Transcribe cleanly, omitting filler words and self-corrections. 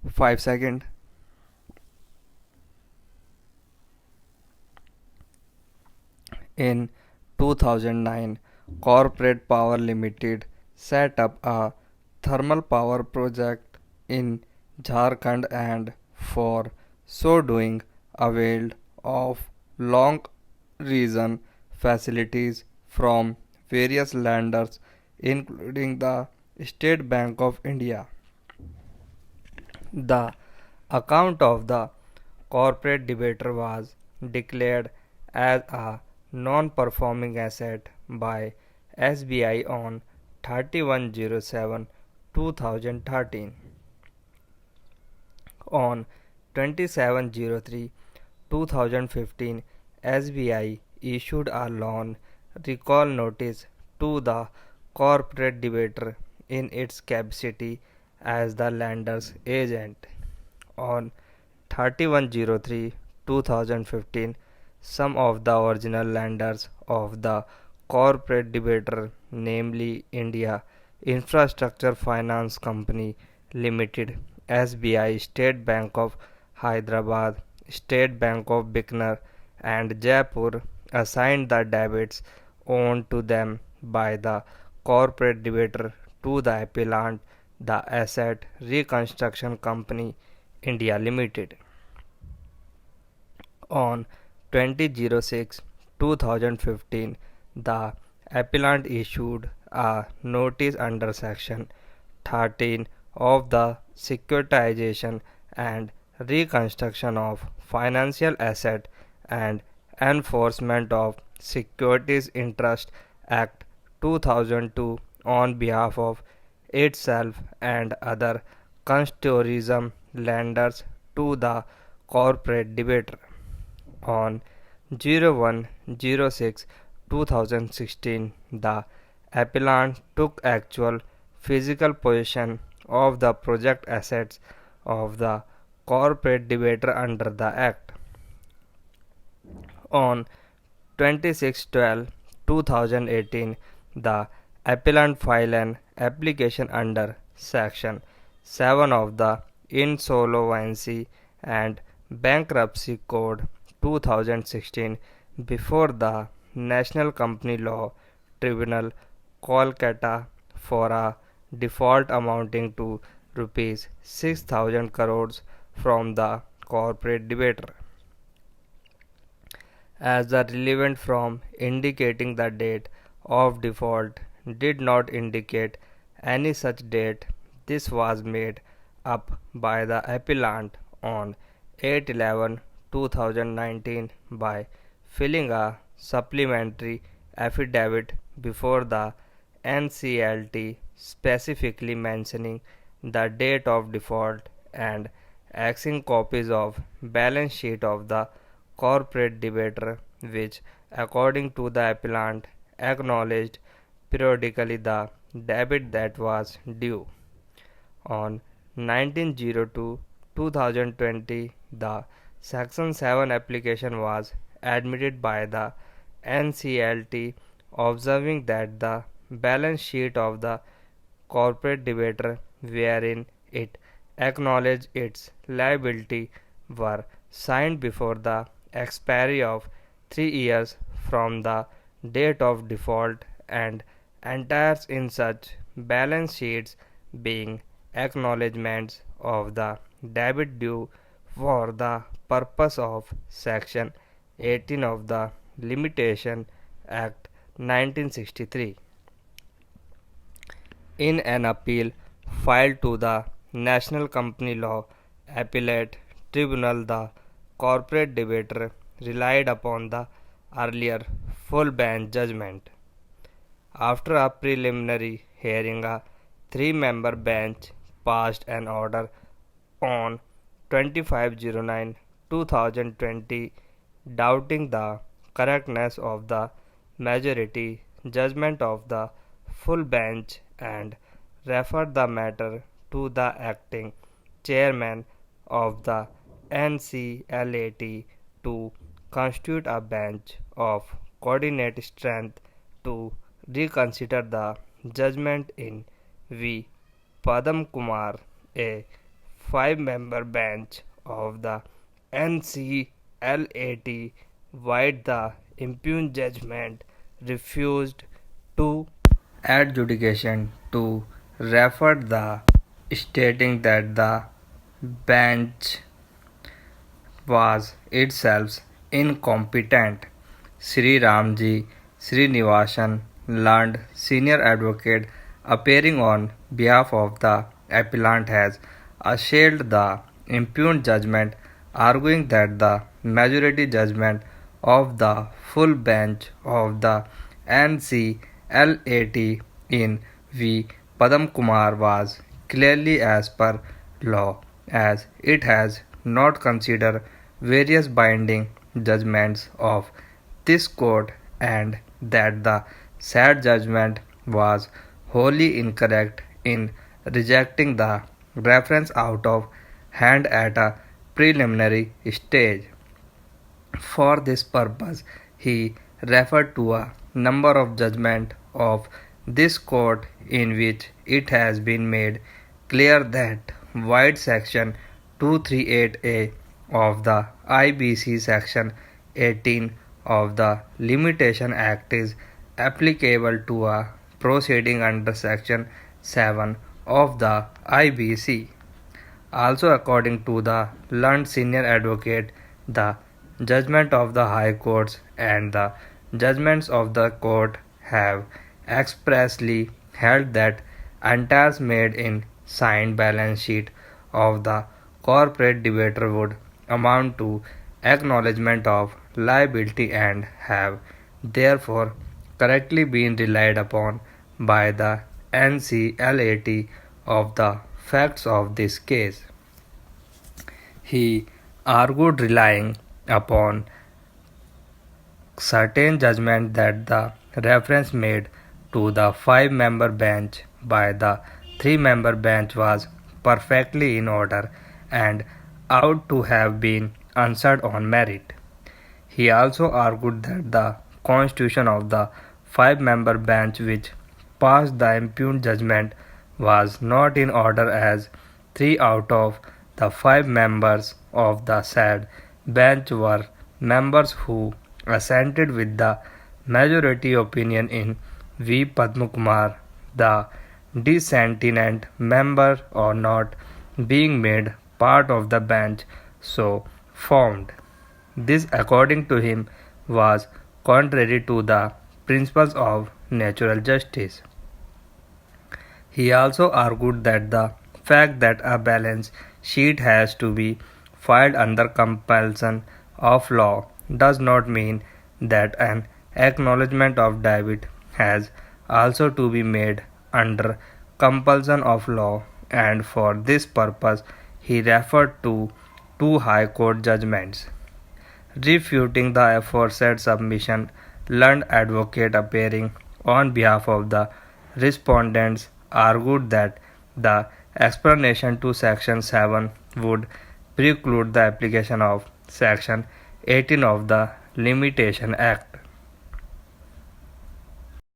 5 seconds. In 2009, Corporate Power Limited set up a thermal power project in Jharkhand and for so doing availed of long region facilities from various lenders including the State Bank of India. The account of the corporate debater was declared as a non-performing asset by SBI on 31/07/2013. On 27/03/2015, SBI issued a loan recall notice to the corporate debater in its capacity as the lender's agent. On 31/03/2015, some of the original lenders of the corporate debater, namely India Infrastructure Finance Company Limited, SBI, State Bank of Hyderabad, State Bank of Bikaner, and Jaipur, assigned the debits owed to them by the corporate debater to the appellant, the Asset Reconstruction Company India Limited. On 20/06/2015, the appellant issued a notice under Section 13 of the Securitization and Reconstruction of Financial Asset and Enforcement of Securities Interest Act 2002 on behalf of itself and other consortium lenders to the corporate debater. On 01/06/2016, the appellant took actual physical possession of the project assets of the corporate debater under the Act. On 26/12/2018, the appellant filed an application under Section 7 of the Insolvency and Bankruptcy Code 2016 before the National Company Law Tribunal, Kolkata, for a default amounting to rupees 6,000 crores from the corporate debater. As the relevant form indicating the date of default did not indicate any such date, this was made up by the appellant on 8/11/2019 by filing a supplementary affidavit before the NCLT specifically mentioning the date of default and axing copies of balance sheet of the corporate debater, which, according to the appellant, acknowledged periodically the debit that was due. On 19/02/2020, the Section 7 application was admitted by the NCLT, observing that the balance sheet of the corporate debater, wherein it acknowledged its liability, were signed before the expiry of 3 years from the date of default, and enters in such balance sheets being acknowledgements of the debit due for the purpose of Section 18 of the Limitation Act 1963. In an appeal filed to the National Company Law Appellate Tribunal, the corporate debater relied upon the earlier full bench judgment. After a preliminary hearing, a three-member bench passed an order on 25/09/2020 doubting the correctness of the majority judgment of the full bench and referred the matter to the acting chairman of the NCLAT to constitute a bench of coordinate strength to reconsider the judgment in v. Padam Kumar, a five-member bench of the NCLAT, while the impugned judgment refused to adjudication to refer the stating that the bench was itself incompetent. Sri Ramji Srinivasan learned senior advocate appearing on behalf of the appellant has assailed the impugned judgment, arguing that the majority judgment of the full bench of the NCLAT in V. Padam Kumar was clearly as per law, as it has not considered various binding judgments of this court, and that the said judgment was wholly incorrect in rejecting the reference out of hand at a preliminary stage. For this purpose, he referred to a number of judgments of this court in which it has been made clear that while Section 238A of the IBC Section 18 of the Limitation Act is applicable to a proceeding under Section 7 of the IBC. Also, according to the learned senior advocate, the judgment of the High Courts and the judgments of the court have expressly held that entires made in signed balance sheet of the corporate debator would amount to acknowledgement of liability and have therefore correctly been relied upon by the NCLAT of the facts of this case. He argued relying upon certain judgment that the reference made to the five-member bench by the three-member bench was perfectly in order and ought to have been answered on merit. He also argued that the constitution of the five-member bench which passed the impugned judgment was not in order, as three out of the five members of the said bench were members who assented with the majority opinion in V. Padmakumar, the dissentient member or not being made part of the bench so formed. This, according to him, was contrary to the principles of natural justice. He also argued that the fact that a balance sheet has to be filed under compulsion of law does not mean that an acknowledgement of debit has also to be made under compulsion of law, and for this purpose he referred to two High Court judgments. Refuting the aforesaid submission, learned advocate appearing on behalf of the respondents argued that the explanation to Section 7 would preclude the application of Section 18 of the Limitation Act.